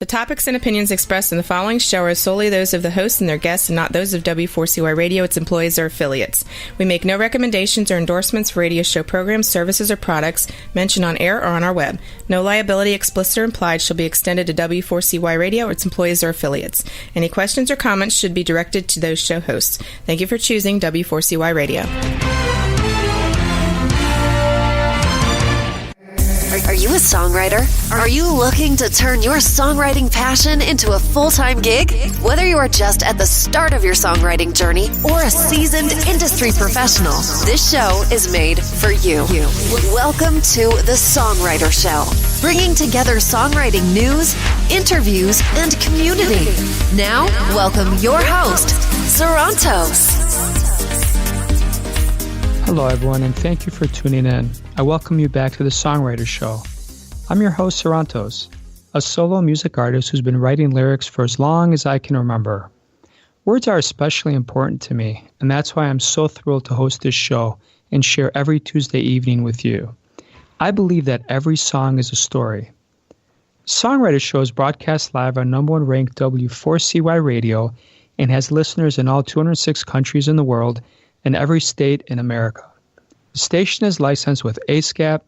The topics and opinions expressed in the following show are solely those of the host and their guests and not those of W4CY Radio, its employees, or affiliates. We make no recommendations or endorsements for radio show programs, services, or products mentioned on air or on our web. No liability, explicit or implied, shall be extended to W4CY Radio or its employees or affiliates. Any questions or comments should be directed to those show hosts. Thank you for choosing W4CY Radio. Are you a songwriter? Are you looking to turn your songwriting passion into a full-time gig? Whether you are just at the start of your songwriting journey or a seasoned industry professional, this show is made for you. Welcome to The Songwriter Show, bringing together songwriting news, interviews, and community. Now, welcome your host, Sarantos. Hello, everyone, and thank you for tuning in. I welcome you back to The Songwriter Show. I'm your host, Sarantos, a solo music artist who's been writing lyrics for as long as I can remember. Words are especially important to me, and that's why I'm so thrilled to host this show and share every Tuesday evening with you. I believe that every song is a story. Songwriter Show is broadcast live on number one ranked W4CY Radio and has listeners in all 206 countries in the world and every state in America. The station is licensed with ASCAP,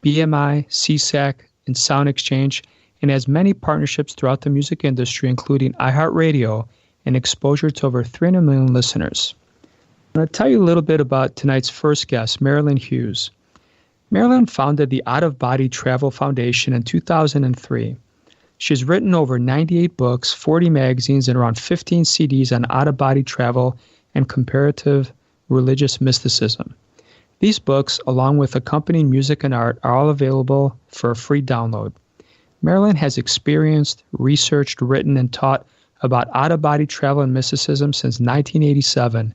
BMI, CSAC, and Sound Exchange, and has many partnerships throughout the music industry, including iHeartRadio and exposure to over 300 million listeners. I'm going to tell you a little bit about tonight's first guest, Marilynn Hughes. Marilynn founded the Out-of-Body Travel Foundation in 2003. She's written over 98 books, 40 magazines, and around 15 CDs on out-of-body travel and comparative religious mysticism. These books, along with accompanying music and art, are all available for a free download. Marilynn has experienced, researched, written, and taught about out-of-body travel and mysticism since 1987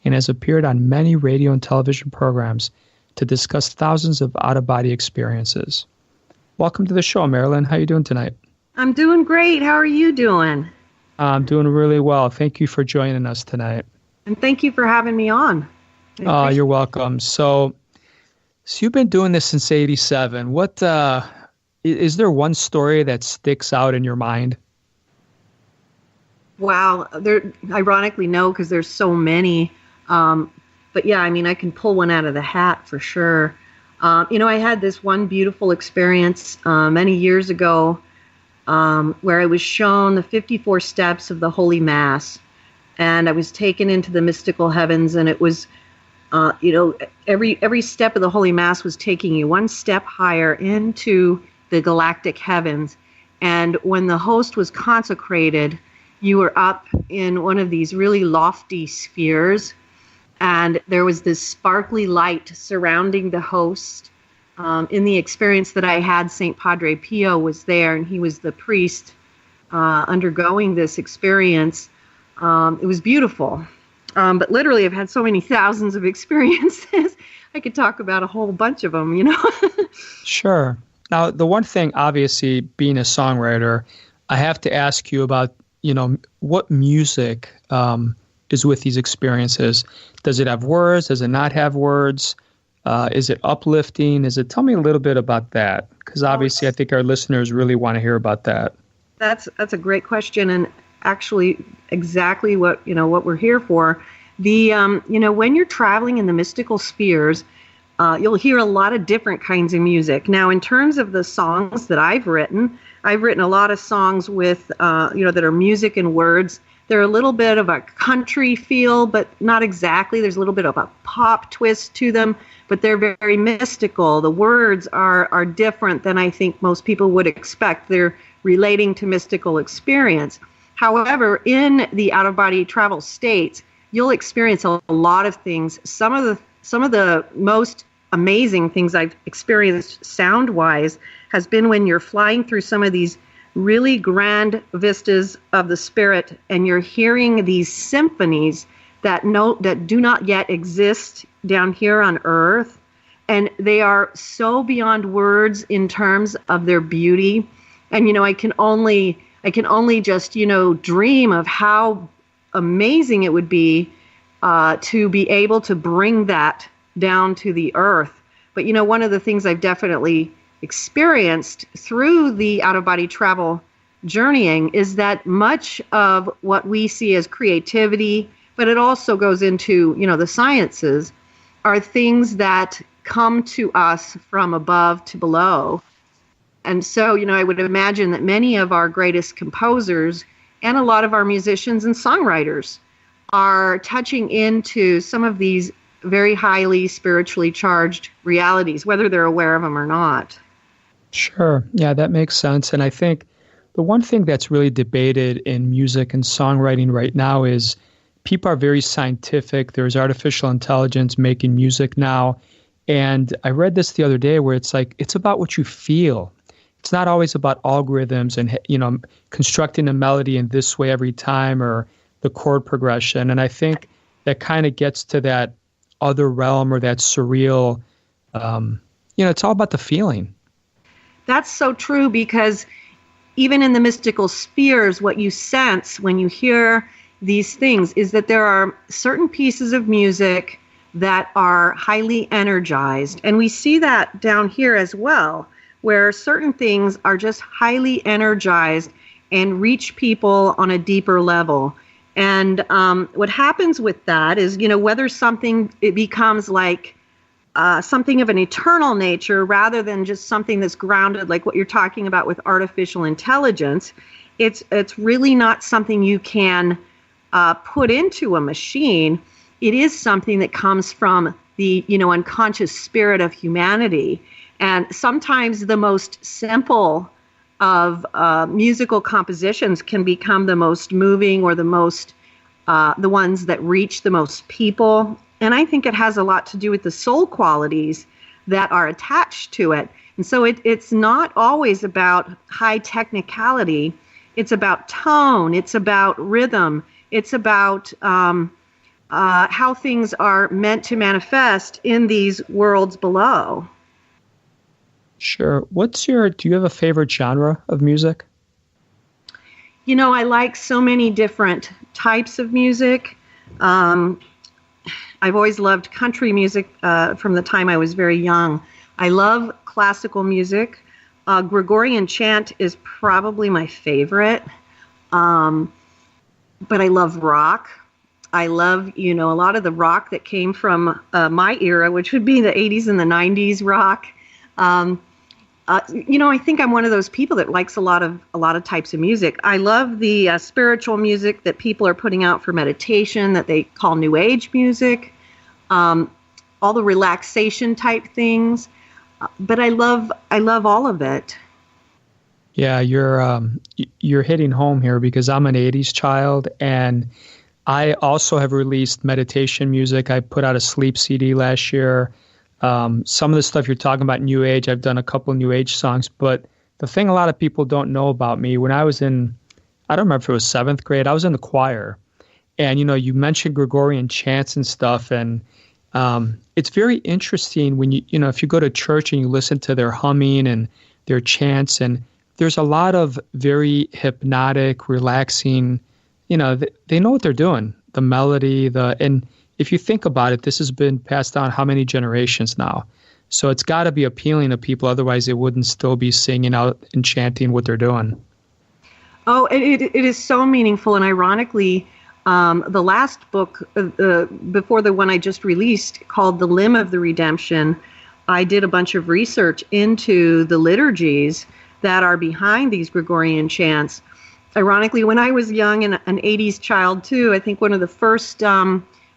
and has appeared on many radio and television programs to discuss thousands of out-of-body experiences. Welcome to the show, Marilynn. How are you doing tonight? I'm doing great. How are you doing? I'm doing really well. Thank you for joining us tonight. And thank you for having me on. Oh, you're welcome. So you've been doing this since 87. What is there one story that sticks out in your mind? Wow. Ironically, no, because there's so many. But yeah, I mean, I can pull one out of the hat for sure. I had this one beautiful experience many years ago where I was shown the 54 steps of the Holy Mass. And I was taken into the mystical heavens, and it was, every step of the Holy Mass was taking you one step higher into the galactic heavens. And when the host was consecrated, you were up in one of these really lofty spheres, and there was this sparkly light surrounding the host. In the experience that I had, St. Padre Pio was there, and he was the priest undergoing this experience. It was beautiful. But literally, I've had so many thousands of experiences. I could talk about a whole bunch of them, Sure. Now, the one thing, obviously, being a songwriter, I have to ask you about, what music is with these experiences. Does it have words? Does it not have words? Is it uplifting? Tell me a little bit about that, because obviously I think our listeners really want to hear about that. That's a great question, and actually exactly what we're here for. When you're traveling in the mystical spheres, you'll hear a lot of different kinds of music. Now, in terms of the songs that I've written a lot of songs with that are music and words. They're a little bit of a country feel, but not exactly. There's a little bit of a pop twist to them, but they're very mystical. The words are different than I think most people would expect. They're relating to mystical experience. However, in the out-of-body travel states, you'll experience a lot of things. Some of the most amazing things I've experienced sound-wise has been when you're flying through some of these really grand vistas of the spirit, and you're hearing these symphonies that do not yet exist down here on Earth, and they are so beyond words in terms of their beauty. And I can only just dream of how amazing it would be to be able to bring that down to the earth. But one of the things I've definitely experienced through the out-of-body travel journeying is that much of what we see as creativity, but it also goes into, the sciences, are things that come to us from above to below. And so, I would imagine that many of our greatest composers and a lot of our musicians and songwriters are touching into some of these very highly spiritually charged realities, whether they're aware of them or not. Sure. Yeah, that makes sense. And I think the one thing that's really debated in music and songwriting right now is people are very scientific. There's artificial intelligence making music now. And I read this the other day where it's like, it's about what you feel. It's not always about algorithms and, constructing a melody in this way every time or the chord progression. And I think that kind of gets to that other realm or that surreal, it's all about the feeling. That's so true, because even in the mystical spheres, what you sense when you hear these things is that there are certain pieces of music that are highly energized. And we see that down here as well, where certain things are just highly energized and reach people on a deeper level. And what happens with that is, whether it becomes like something of an eternal nature rather than just something that's grounded, like what you're talking about with artificial intelligence, it's really not something you can put into a machine. It is something that comes from the, unconscious spirit of humanity. And sometimes the most simple of musical compositions can become the most moving or the ones that reach the most people. And I think it has a lot to do with the soul qualities that are attached to it. And so it's not always about high technicality. It's about tone. It's about rhythm. It's about how things are meant to manifest in these worlds below. Sure. Do you have a favorite genre of music? I like so many different types of music. I've always loved country music from the time I was very young. I love classical music. Gregorian chant is probably my favorite. But I love rock. I love, a lot of the rock that came from my era, which would be the 80s and the 90s rock. I think I'm one of those people that likes a lot of types of music. I love the spiritual music that people are putting out for meditation that they call New Age music, all the relaxation type things. But I love all of it. Yeah, you're hitting home here because I'm an 80s child, and I also have released meditation music. I put out a sleep CD last year. Some of the stuff you're talking about, New Age, I've done a couple New Age songs, but the thing a lot of people don't know about me, when I was I don't remember if it was 7th grade, I was in the choir. And, you mentioned Gregorian chants and stuff, and it's very interesting when if you go to church and you listen to their humming and their chants, and there's a lot of very hypnotic, relaxing, they know what they're doing, the melody, and if you think about it, this has been passed down how many generations now? So it's got to be appealing to people. Otherwise, they wouldn't still be singing out and chanting what they're doing. Oh, it is so meaningful. And ironically, the last book, before the one I just released, called The Limb of the Redemption, I did a bunch of research into the liturgies that are behind these Gregorian chants. Ironically, when I was young and an 80s child too, I think one of the first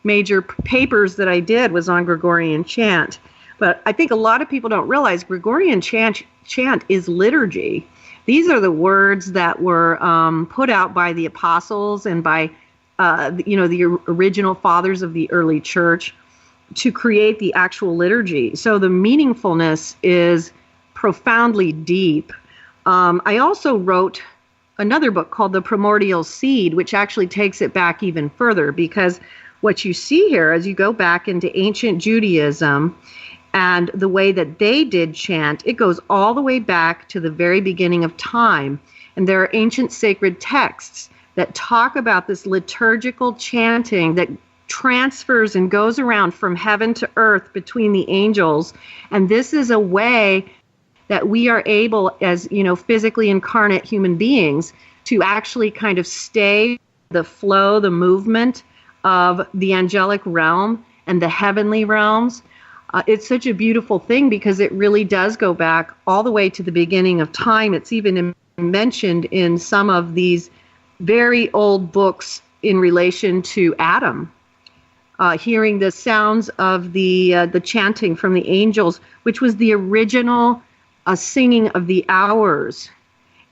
major papers that I did was on Gregorian chant. But I think a lot of people don't realize Gregorian chant is liturgy. These are the words that were put out by the apostles and by the original fathers of the early church to create the actual liturgy. So the meaningfulness is profoundly deep. I also wrote another book called The Primordial Seed, which actually takes it back even further, because what you see here as you go back into ancient Judaism and the way that they did chant, it goes all the way back to the very beginning of time. And there are ancient sacred texts that talk about this liturgical chanting that transfers and goes around from heaven to earth between the angels. And this is a way that we are able, as physically incarnate human beings, to actually kind of stay the flow, the movement of the angelic realm and the heavenly realms. It's such a beautiful thing because it really does go back all the way to the beginning of time. It's even mentioned in some of these very old books in relation to Adam. Hearing the sounds of the chanting from the angels, which was the original singing of the hours.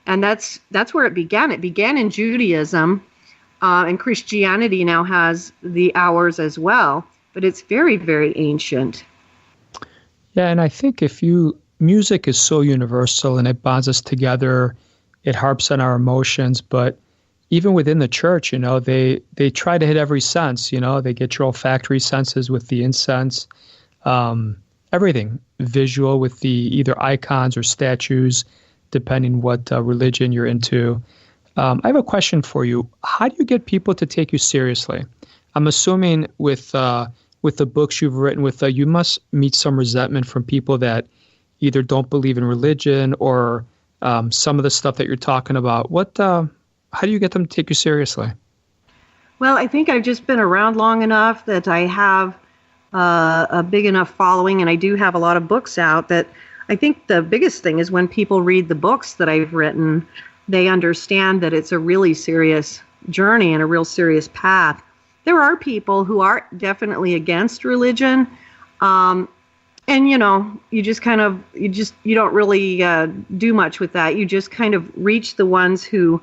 And that's where it began. It began in Judaism, and Christianity now has the hours as well, but it's very, very ancient. Yeah, and I think music is so universal and it bonds us together, it harps on our emotions, but even within the church, they try to hit every sense, they get your olfactory senses with the incense, everything, visual with the either icons or statues, depending what religion you're into. I have a question for you. How do you get people to take you seriously? I'm assuming with the books you've written, you must meet some resentment from people that either don't believe in religion or some of the stuff that you're talking about. How do you get them to take you seriously? Well, I think I've just been around long enough that I have a big enough following, and I do have a lot of books out, that I think the biggest thing is when people read the books that I've written, they understand that it's a really serious journey and a real serious path. There are people who are definitely against religion, and you don't really do much with that. You just kind of reach the ones who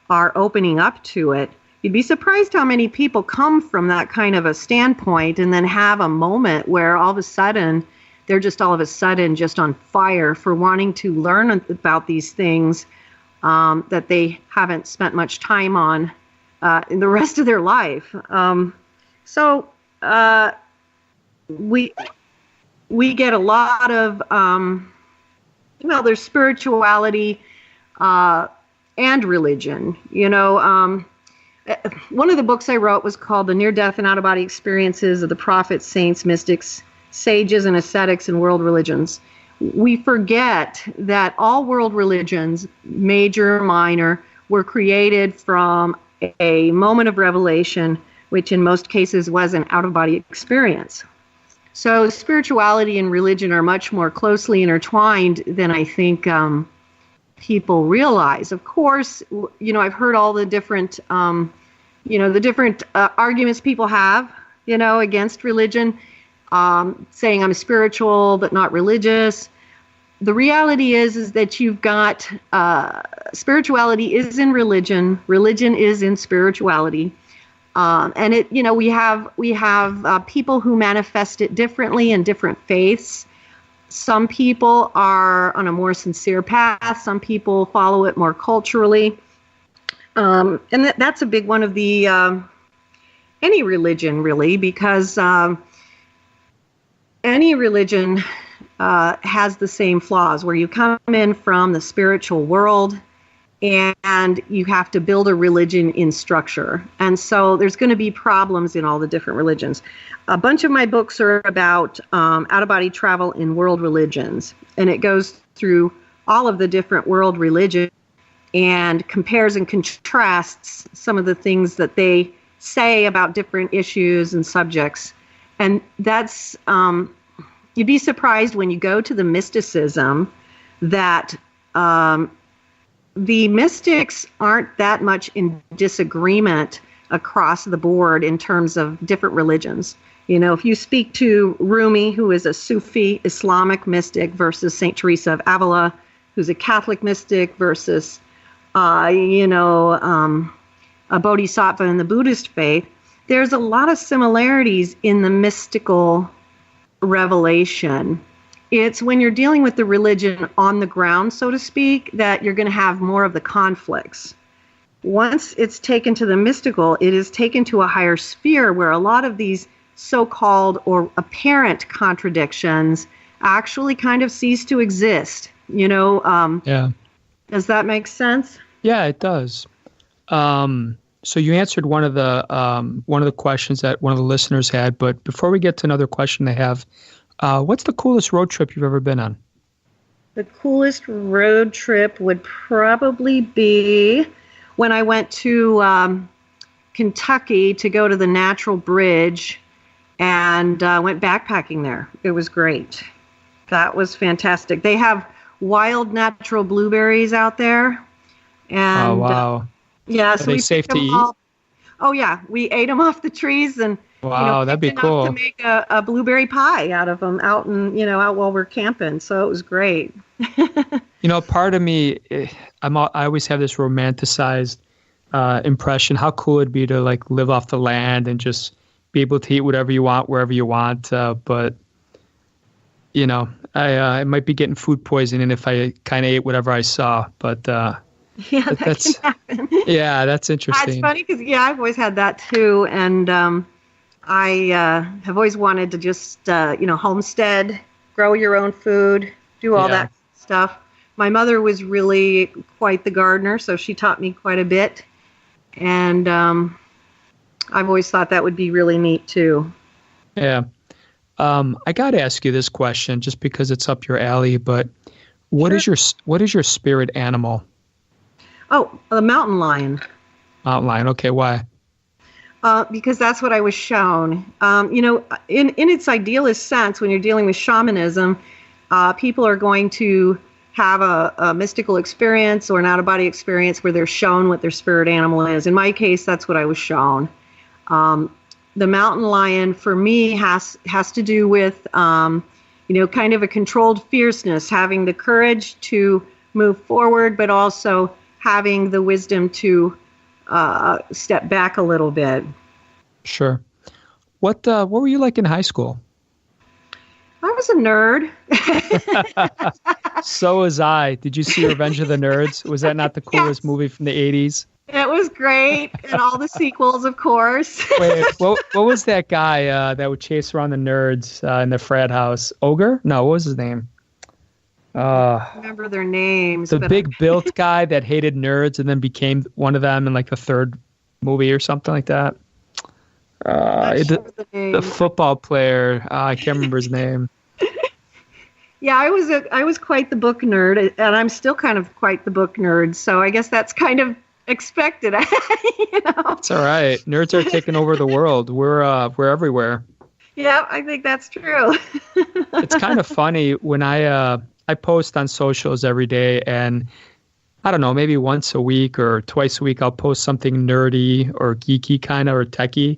are opening up to it. You'd be surprised how many people come from that kind of a standpoint and then have a moment where all of a sudden they're just on fire for wanting to learn about these things that they haven't spent much time on in the rest of their life. So we get a lot of, there's spirituality and religion. One of the books I wrote was called The Near-Death and Out-of-Body Experiences of the Prophets, Saints, Mystics, Sages, and Ascetics in World Religions. We forget that all world religions, major, minor, were created from a moment of revelation, which in most cases was an out-of-body experience. So spirituality and religion are much more closely intertwined than I think people realize. Of course, I've heard all the different, arguments people have, against religion, saying I'm spiritual but not religious. The reality is that you've got spirituality is in religion is in spirituality, and we have people who manifest it differently in different faiths. Some people are on a more sincere path. Some people follow it more culturally. And that's a big one of the any religion, really, because any religion has the same flaws, where you come in from the spiritual world and you have to build a religion in structure. And so there's going to be problems in all the different religions. A bunch of my books are about out-of-body travel in world religions, and it goes through all of the different world religions and compares and contrasts some of the things that they say about different issues and subjects. And that's, you'd be surprised when you go to the mysticism that the mystics aren't that much in disagreement across the board in terms of different religions. If you speak to Rumi, who is a Sufi Islamic mystic, versus St. Teresa of Avila, who's a Catholic mystic, versus, a bodhisattva in the Buddhist faith, there's a lot of similarities in the mystical revelation. It's when you're dealing with the religion on the ground, so to speak, that you're going to have more of the conflicts. Once it's taken to the mystical, it is taken to a higher sphere where a lot of these so-called or apparent contradictions actually kind of cease to exist. Yeah. Does that make sense? Yeah, it does. So you answered one of the questions that one of the listeners had, but before we get to another question they have, what's the coolest road trip you've ever been on? The coolest road trip would probably be when I went to Kentucky to go to the Natural Bridge and went backpacking there. It was great. That was fantastic. They have wild natural blueberries out there. And, oh, wow. Yeah, Are so they we safe to eat? Oh, yeah. We ate them off the trees and wow, that'd be cool. To make a blueberry pie out of them out while we're camping. So it was great. Part of me, I always have this romanticized impression how cool it'd be to like live off the land and just be able to eat whatever you want wherever you want. But I might be getting food poisoning if I kind of ate whatever I saw. But yeah, that can happen. Yeah, that's interesting. It's funny because I've always had that too, and I have always wanted to just homestead, grow your own food, do all that stuff. My mother was really quite the gardener, so she taught me quite a bit. And I've always thought that would be really neat, too. Yeah. I got to ask you this question just because it's up your alley, but what is your spirit animal? Oh, the mountain lion. Mountain lion. Okay, why? Because that's what I was shown. In its idealist sense, when you're dealing with shamanism, people are going to have a mystical experience or an out-of-body experience where they're shown what their spirit animal is. In my case, that's what I was shown. The mountain lion, for me, has to do with, kind of a controlled fierceness, having the courage to move forward, but also having the wisdom to step back a little bit. Sure. What were you like in high school? I was a nerd. So was I. Did you see Revenge of the Nerds? Was that not the coolest movie from the 80s? It was great. And all the sequels, of course. Wait, what was that guy that would chase around the nerds in the frat house? Ogre? No, what was his name? I don't remember their names. The big built guy that hated nerds and then became one of them in like the third movie or something like that. The football player. I can't remember his name. Yeah, I was quite the book nerd, and I'm still kind of quite the book nerd. So I guess that's kind of expected. It's all right. Nerds are taking over the world. We're everywhere. Yeah, I think that's true. It's kind of funny when I post on socials every day, and I don't know, maybe once a week or twice a week, I'll post something nerdy or geeky kind of or techie.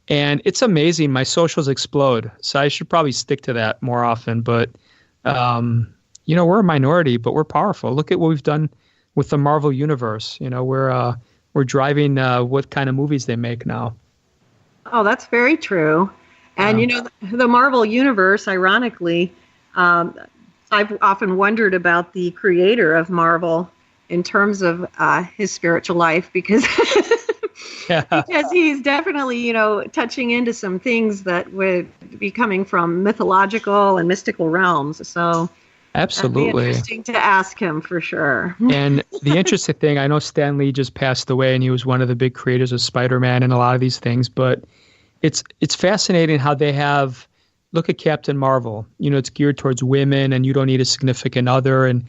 And it's amazing. My socials explode. So I should probably stick to that more often. But, we're a minority, but we're powerful. Look at what we've done with the Marvel Universe. We're driving what kind of movies they make now. Oh, that's very true. And, the Marvel Universe, ironically, I've often wondered about the creator of Marvel in terms of his spiritual life because because he's definitely, touching into some things that would be coming from mythological and mystical realms. So absolutely, it'd be interesting to ask him for sure. And the interesting thing, I know Stan Lee just passed away, and he was one of the big creators of Spider-Man and a lot of these things. But it's fascinating how they have. Look at Captain Marvel. It's geared towards women, and you don't need a significant other. And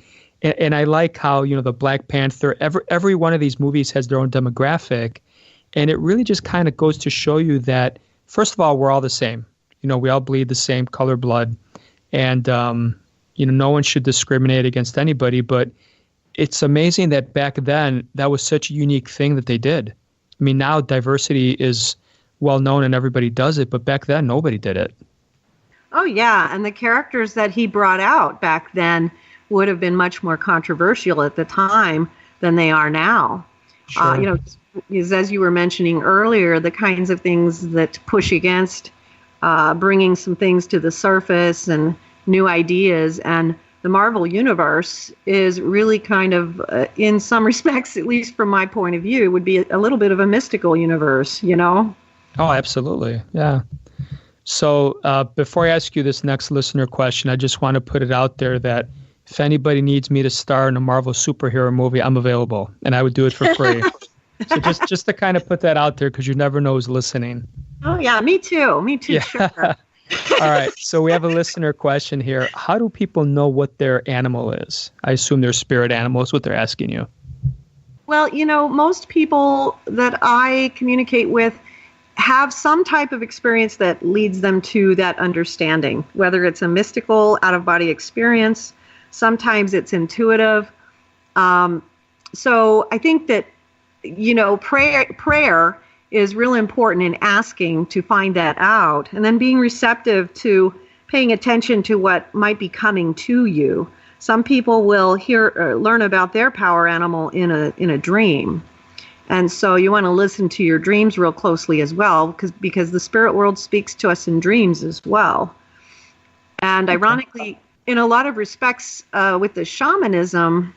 I like how the Black Panther. Every one of these movies has their own demographic. And it really just kind of goes to show you that, first of all, we're all the same. We all bleed the same color blood. And, no one should discriminate against anybody. But it's amazing that back then, that was such a unique thing that they did. I mean, now diversity is well known and everybody does it. But back then, nobody did it. Oh, yeah. And the characters that he brought out back then would have been much more controversial at the time than they are now. Sure. As you were mentioning earlier, the kinds of things that push against bringing some things to the surface and new ideas. And the Marvel Universe is really kind of, in some respects, at least from my point of view, would be a little bit of a mystical universe, Oh, absolutely. Yeah. So before I ask you this next listener question, I just want to put it out there that if anybody needs me to star in a Marvel superhero movie, I'm available, and I would do it for free. So just to kind of put that out there, because you never know who's listening. Oh, yeah, me too. Me too, yeah. Sure. All right. So we have a listener question here. How do people know what their animal is? I assume their spirit animal is what they're asking you. Well, most people that I communicate with have some type of experience that leads them to that understanding, whether it's a mystical out-of-body experience, sometimes it's intuitive. So I think that, prayer is really important in asking to find that out, and then being receptive to paying attention to what might be coming to you. Some people will learn about their power animal in a dream. And so you want to listen to your dreams real closely as well, because the spirit world speaks to us in dreams as well. And ironically, in a lot of respects, with the shamanism,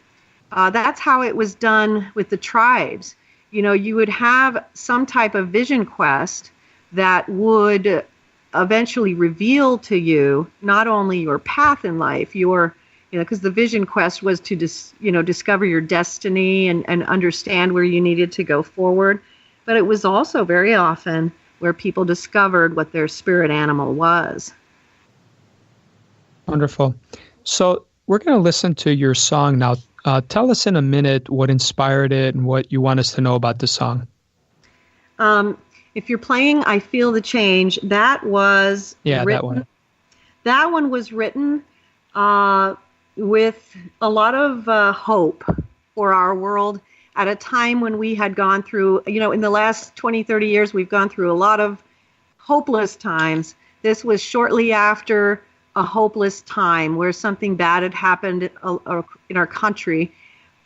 that's how it was done with the tribes. You would have some type of vision quest that would eventually reveal to you not only your path in life, because the vision quest was to discover your destiny and understand where you needed to go forward. But it was also very often where people discovered what their spirit animal was. Wonderful. So we're going to listen to your song now. Tell us in a minute what inspired it and what you want us to know about the song. If you're playing I Feel the Change, that was written. That one. That one was written with a lot of hope for our world at a time when we had gone through, in the last 20, 30 years, we've gone through a lot of hopeless times. This was shortly after a hopeless time where something bad had happened in our country.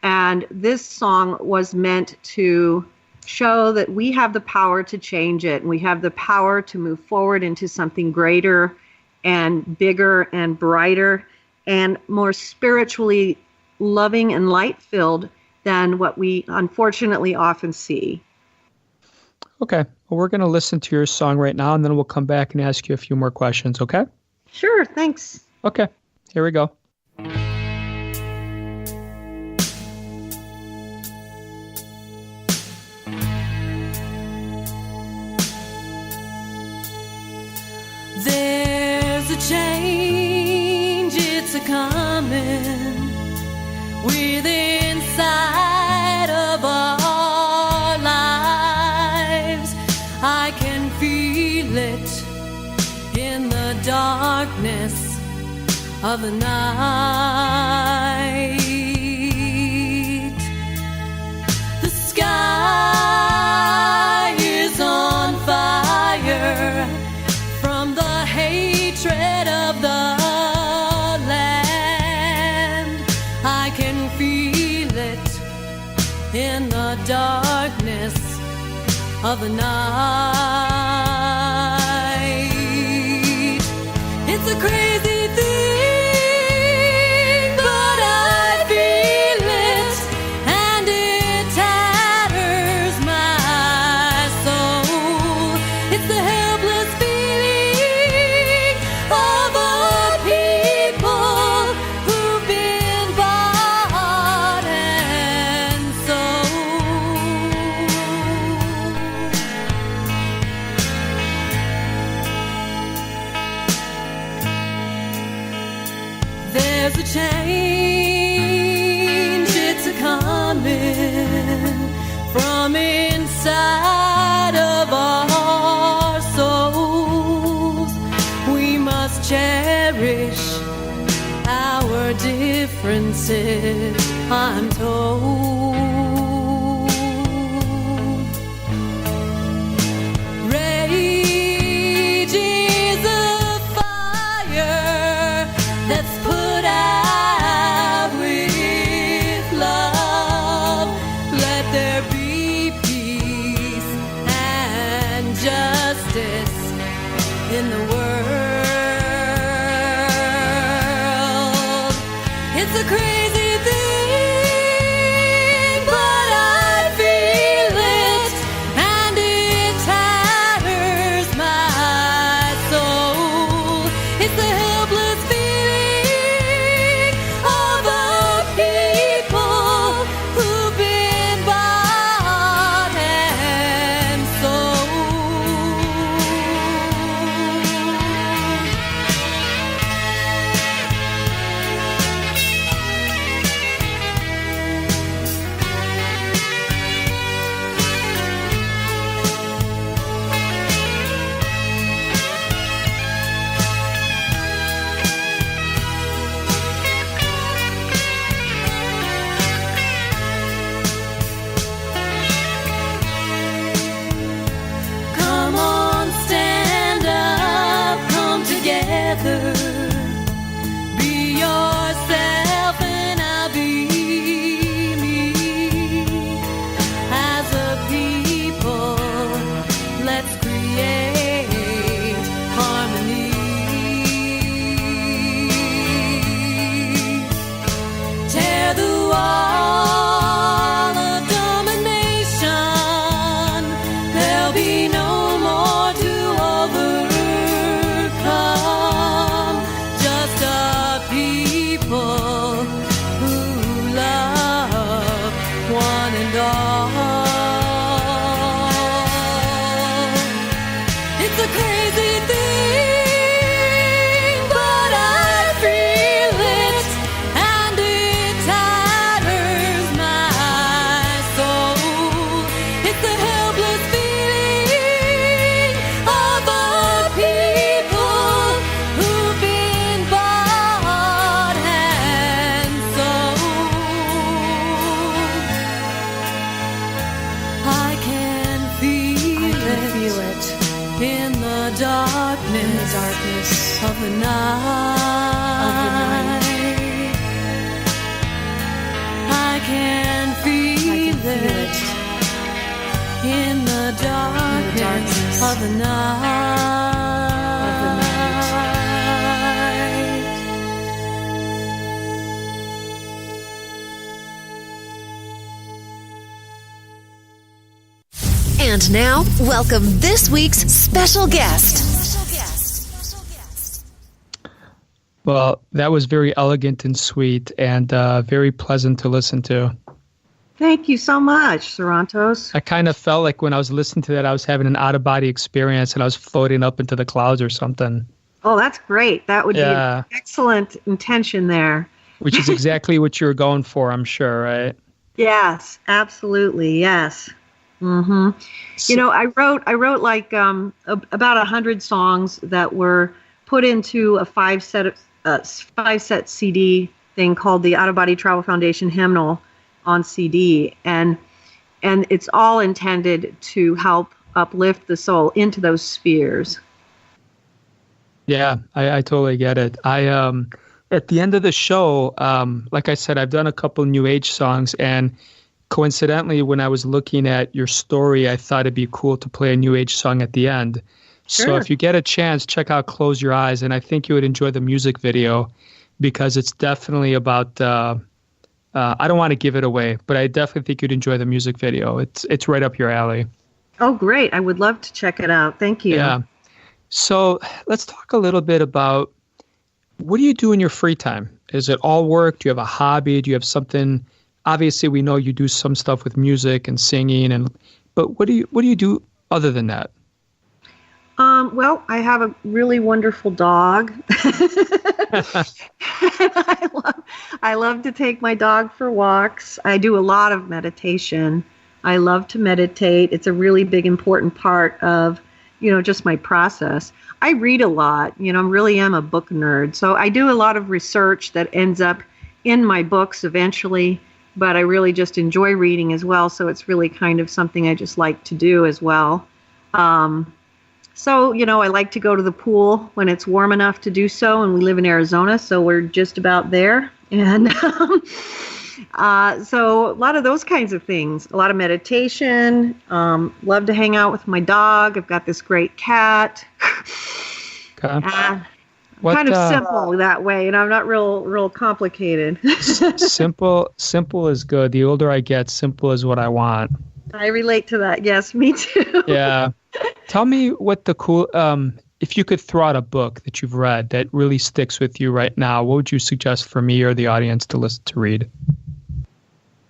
And this song was meant to show that we have the power to change it. And we have the power to move forward into something greater and bigger and brighter and more spiritually loving and light-filled than what we unfortunately often see. Okay. Well, we're going to listen to your song right now, and then we'll come back and ask you a few more questions, okay? Sure, thanks. Okay. Here we go. There's a change, it's a coming within sight of our lives. I can feel it in the darkness of the night. The sky is on fire from the hatred of the land. I can feel it in the darkness of the night. It's a crazy thing, but I feel it, and it tatters my soul. It's the helpless feeling of a people who've been bought and sold. There's a change, it's a coming from inside of our souls. We must cherish our differences, I'm told. Rage is a fire that's put out with love. Let there be peace and justice in the world. It's a crazy thing, but I feel it, and it tatters my soul. It's the helpless feeling of a people who've been bought and sold. feel it in the darkness of the night. I can feel it in the darkness of the night. And now, welcome this week's special guest. Well, that was very elegant and sweet and very pleasant to listen to. Thank you so much, Sarantos. I kind of felt like when I was listening to that, I was having an out-of-body experience and I was floating up into the clouds or something. Oh, that's great. That would be an excellent intention there. Which is exactly what you were going for, I'm sure, right? Yes, absolutely. Yes. Mm-hmm. You know, I wrote like about 100 songs that were put into a five set CD thing called the Out of Body Travel Foundation Hymnal on CD, and it's all intended to help uplift the soul into those spheres. Yeah, I totally get it. At the end of the show, like I said, I've done a couple New Age songs, and coincidentally, when I was looking at your story, I thought it'd be cool to play a New Age song at the end. Sure. So if you get a chance, check out Close Your Eyes, and I think you would enjoy the music video because it's definitely about, I don't want to give it away, but I definitely think you'd enjoy the music video. It's right up your alley. Oh, great. I would love to check it out. Thank you. Yeah. So let's talk a little bit about what do you do in your free time? Is it all work? Do you have a hobby? Do you have something? Obviously, we know you do some stuff with music and singing, but what do you do other than that? Well, I have a really wonderful dog. I love to take my dog for walks. I do a lot of meditation. I love to meditate. It's a really big, important part of, just my process. I read a lot. I really am a book nerd. So I do a lot of research that ends up in my books eventually, but I really just enjoy reading as well. So it's really kind of something I just like to do as well. So, I like to go to the pool when it's warm enough to do so, and we live in Arizona, so we're just about there. And so a lot of those kinds of things, a lot of meditation, love to hang out with my dog. I've got this great cat. Okay. Kind of simple that way, and I'm not real complicated. Simple is good. The older I get, simple is what I want. I relate to that. Yes, me too. Yeah. Tell me what the cool, if you could throw out a book that you've read that really sticks with you right now, what would you suggest for me or the audience to read?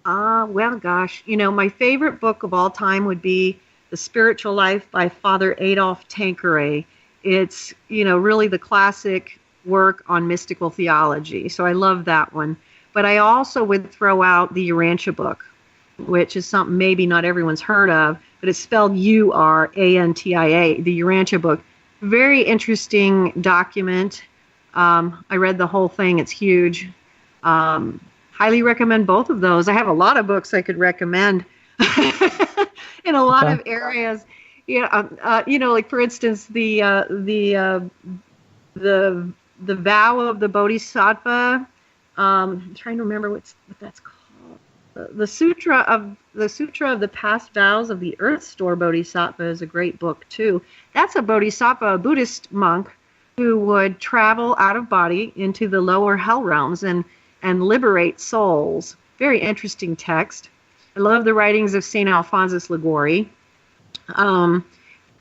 Well, gosh, my favorite book of all time would be The Spiritual Life by Father Adolphe Tanqueray. It's, really the classic work on mystical theology. So I love that one. But I also would throw out the Urantia book, which is something maybe not everyone's heard of, but it's spelled Urantia, the Urantia book. Very interesting document. I read the whole thing. It's huge. Highly recommend both of those. I have a lot of books I could recommend in a lot of areas. Like for instance, the vow of the Bodhisattva. I'm trying to remember what that's called. The Sutra of the Past Vows of the Earth Store Bodhisattva is a great book too. That's a bodhisattva, a Buddhist monk who would travel out of body into the lower hell realms and liberate souls. Very interesting text. I love the writings of St. Alphonsus Liguori.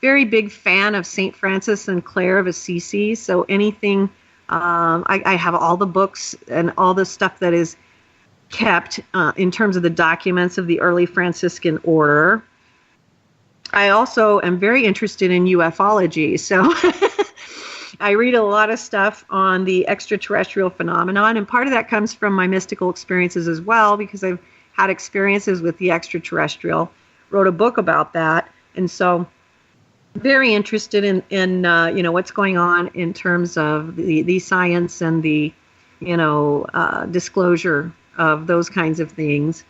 Very big fan of St. Francis and Clare of Assisi. So anything, I have all the books and all the stuff that is kept in terms of the documents of the early Franciscan order. I also am very interested in ufology. So I read a lot of stuff on the extraterrestrial phenomenon, and part of that comes from my mystical experiences as well, because I've had experiences with the extraterrestrial, wrote a book about that, and so very interested in what's going on in terms of the science and the disclosure of those kinds of things.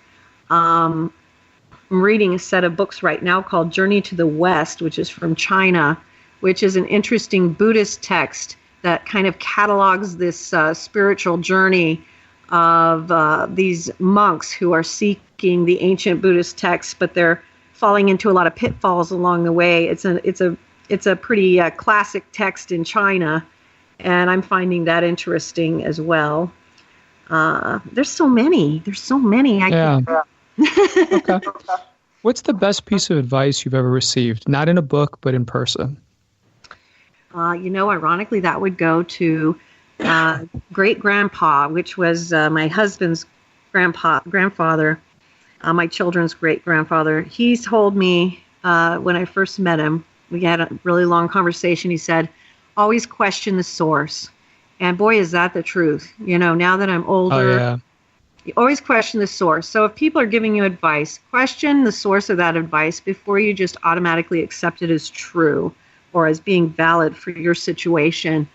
I'm reading a set of books right now called Journey to the West, which is from China, which is an interesting Buddhist text that kind of catalogs this spiritual journey of these monks who are seeking the ancient Buddhist texts, but they're falling into a lot of pitfalls along the way. It's a pretty classic text in China, and I'm finding that interesting as well. There's so many. Yeah. Okay. What's the best piece of advice you've ever received? Not in a book, but in person. Ironically, that would go to great-grandpa, which was my husband's grandfather, my children's great-grandfather. He told me when I first met him, we had a really long conversation. He said, always question the source. And boy, is that the truth. Now that I'm older, you always question the source. So if people are giving you advice, question the source of that advice before you just automatically accept it as true or as being valid for your situation.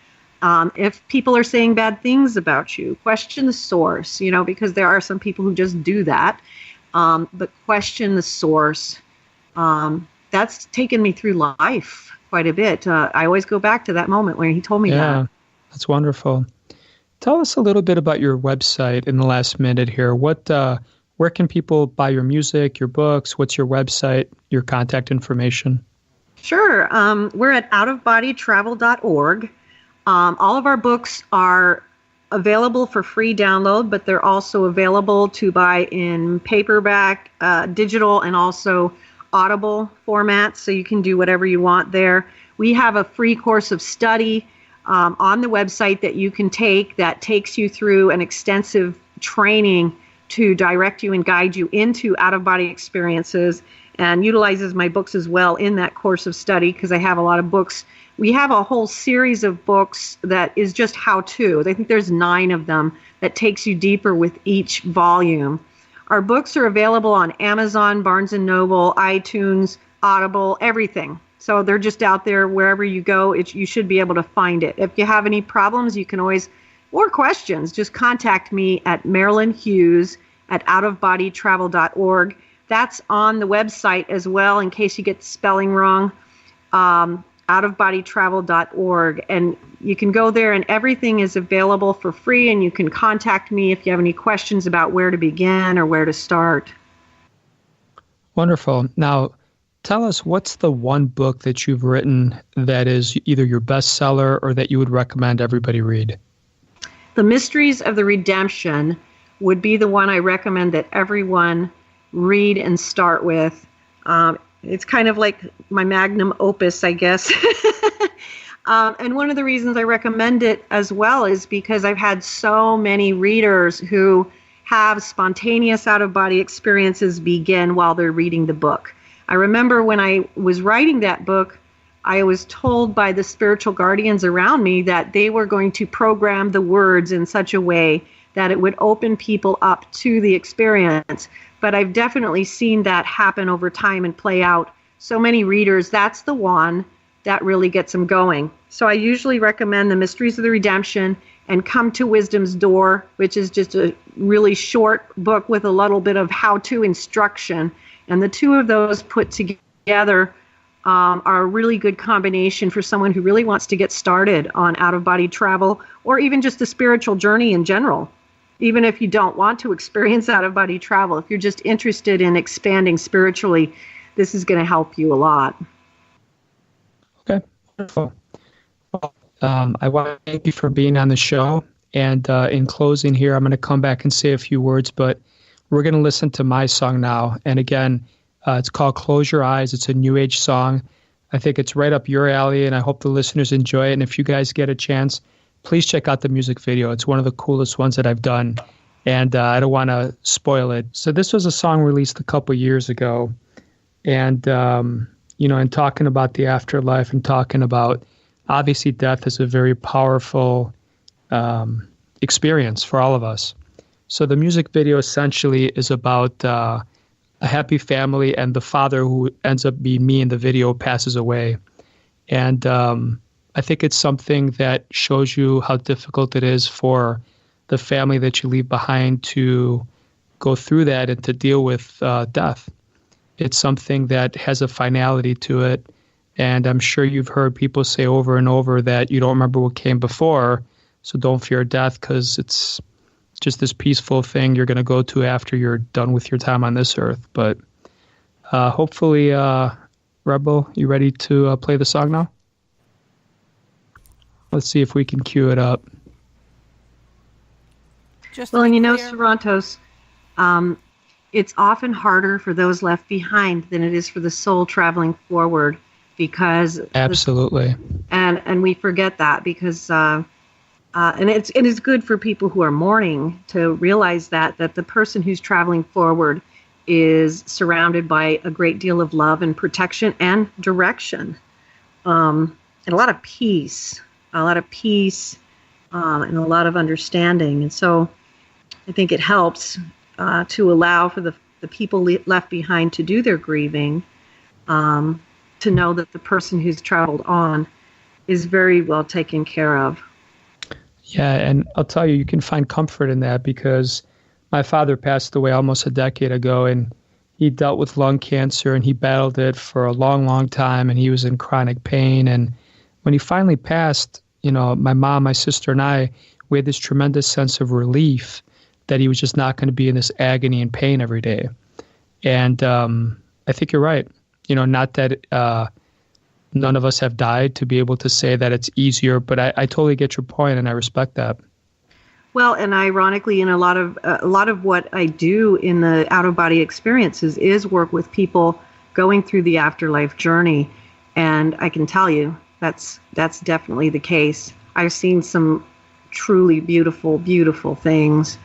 If people are saying bad things about you, question the source, because there are some people who just do that. But question the source. That's taken me through life quite a bit. I always go back to that moment when he told me that. Yeah, that's wonderful. Tell us a little bit about your website in the last minute here. Where can people buy your music, your books? What's your website, your contact information? Sure. We're at outofbodytravel.org. All of our books are available for free download, but they're also available to buy in paperback, digital, and also Audible formats, so you can do whatever you want there. We have a free course of study on the website that you can take that takes you through an extensive training to direct you and guide you into out-of-body experiences, and utilizes my books as well in that course of study because I have a lot of books. We have a whole series of books that is just how-to. I think there's 9 of them that takes you deeper with each volume. Our books are available on Amazon, Barnes & Noble, iTunes, Audible, everything. So they're just out there wherever you go. You should be able to find it. If you have any problems, you can always, or questions, just contact me at Marilynn Hughes at outofbodytravel.org. That's on the website as well, in case you get the spelling wrong, outofbodytravel.org. And you can go there and everything is available for free, and you can contact me if you have any questions about where to begin or where to start. Wonderful. Now, tell us, what's the one book that you've written that is either your bestseller or that you would recommend everybody read? The Mysteries of the Redemption would be the one I recommend that everyone read and start with. It's kind of like my magnum opus, I guess. And one of the reasons I recommend it as well is because I've had so many readers who have spontaneous out-of-body experiences begin while they're reading the book. I remember when I was writing that book, I was told by the spiritual guardians around me that they were going to program the words in such a way that it would open people up to the experience. But I've definitely seen that happen over time and play out. So many readers, that's the one that really gets them going. So I usually recommend The Mysteries of the Redemption and Come to Wisdom's Door, which is just a really short book with a little bit of how-to instruction. And the two of those put together are a really good combination for someone who really wants to get started on out-of-body travel or even just a spiritual journey in general. Even if you don't want to experience out-of-body travel, if you're just interested in expanding spiritually, this is going to help you a lot. Okay, wonderful. I want to thank you for being on the show. And in closing here, I'm going to come back and say a few words, but we're going to listen to my song now. And again, it's called Close Your Eyes. It's a New Age song. I think it's right up your alley, and I hope the listeners enjoy it. And if you guys get a chance, please check out the music video. It's one of the coolest ones that I've done, and I don't want to spoil it. So this was a song released a couple years ago, and, and talking about the afterlife and talking about, obviously, death is a very powerful experience for all of us. So the music video essentially is about a happy family, and the father, who ends up being me in the video, passes away. And I think it's something that shows you how difficult it is for the family that you leave behind to go through that and to deal with death. It's something that has a finality to it. And I'm sure you've heard people say over and over that you don't remember what came before, so don't fear death, because it's just this peaceful thing you're going to go to after you're done with your time on this earth. But hopefully, Rebel, you ready to play the song now? Let's see if we can cue it up. Well, and Sarantos, it's often harder for those left behind than it is for the soul traveling forward, because absolutely, and we forget that, because and it's good for people who are mourning to realize that the person who's traveling forward is surrounded by a great deal of love and protection and direction, and a lot of peace, and a lot of understanding. And so I think it helps to allow for the people left behind to do their grieving, to know that the person who's traveled on is very well taken care of. Yeah, and I'll tell you can find comfort in that, because my father passed away almost a decade ago, and he dealt with lung cancer, and he battled it for a long, long time, and he was in chronic pain. And when he finally passed, my mom, my sister, and I, we had this tremendous sense of relief that he was just not going to be in this agony and pain every day. And I think you're right. Not that none of us have died to be able to say that it's easier, but I totally get your point, and I respect that. Well, and ironically, in a lot of what I do in the out-of-body experiences is work with people going through the afterlife journey, and I can tell you that's definitely the case. I've seen some truly beautiful, beautiful things.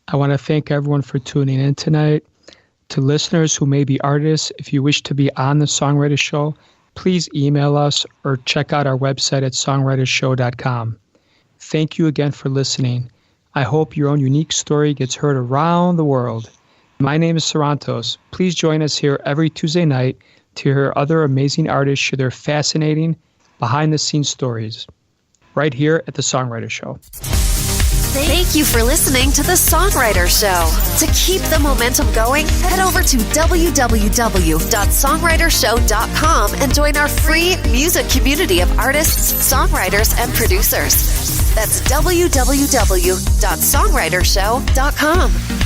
I want to thank everyone for tuning in tonight. To listeners who may be artists, if you wish to be on the Songwriter Show, please email us or check out our website at songwritershow.com. Thank you again for listening. I hope your own unique story gets heard around the world. My name is Sarantos. Please join us here every Tuesday night to hear other amazing artists share their fascinating behind-the-scenes stories, right here at the Songwriter Show. Thank you for listening to The Songwriter Show. To keep the momentum going, head over to www.songwritershow.com and join our free music community of artists, songwriters, and producers. That's www.songwritershow.com.